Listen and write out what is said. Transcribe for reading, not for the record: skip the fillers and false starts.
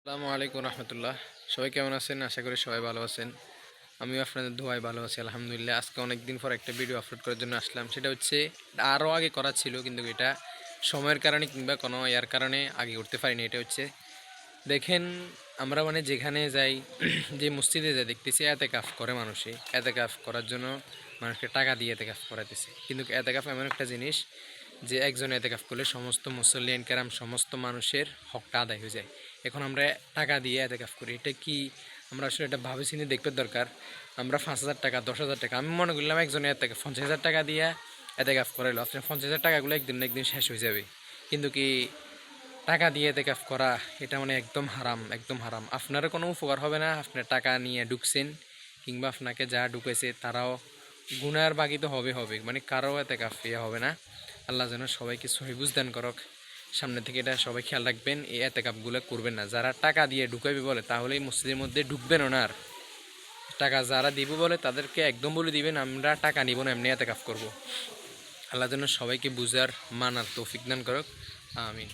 আসসালামু আলাইকুম রহমতুল্লাহ। সবাই কেমন আছেন? আশা করি সবাই ভালো আছেন। আমিও আপনাদের দোয়ায় ভালো আছি আলহামদুলিল্লাহ। আজকে অনেক দিন পর একটা ভিডিও আপলোড করার জন্য আসলাম। সেটা হচ্ছে আরও আগে করা ছিল, কিন্তু এটা সময়ের কারণে কিংবা কোনো ইয়ার কারণে আগে করতে পারিনি। এটা হচ্ছে দেখেন, আমরা মানে যেখানে যাই যে মসজিদে যাই দেখতেছি এতেকাফ করে মানুষে। এতেকাফ করার জন্য মানুষকে টাকা দিয়ে এতেকাফ করাতেছে। কিন্তু এতেকাফ এমন একটা জিনিস যে একজন এতেকাফ করলে সমস্ত মুসল্লিয়ান কেরাম সমস্ত মানুষের হকটা আদায় হয়ে যায়। এখন আমরা টাকা দিয়ে এতেকাফ করি, এটা কি আমরা আসলে এটা ভাবে চিন্তে দেখতে দরকার। আমরা 5,000 টাকা 10,000 টাকা, আমি মনে করলাম একজনে এতেকাফ 50,000 টাকা দিয়ে এতেকাফ করাইলো, আপনার 50,000 টাকাগুলো একদিন না একদিন শেষ হয়ে যাবে। কিন্তু কি টাকা দিয়ে এতেকাফ করা এটা মানে একদম হারাম, একদম হারাম। আপনারও কোনো উপকার হবে না, আপনার টাকা নিয়ে ঢুকছেন কিংবা আপনাকে যা ঢুকেছে তারাও গুনার বাকি তো হবে হবে, মানে কারো এতেকাফ ইয়ে হবে না। আল্লাহ যেন সবাইকে সহি বুঝদান করক। সামনে থেকে এটা সবাই খেয়াল রাখবেন, এই এতেকাফগুলো করবেন না। যারা টাকা দিয়ে ঢুকাইবে বলে তাহলে এই মসজিদের মধ্যে ঢুকবেনও না। আর টাকা যারা দিব বলে তাদেরকে একদম বলে দিবেন আমরা টাকা নিব না, এমনি এতেকাফ করব। আল্লাহ যেন সবাইকে বুঝার মানার তৌফিক দান করক। আমিন।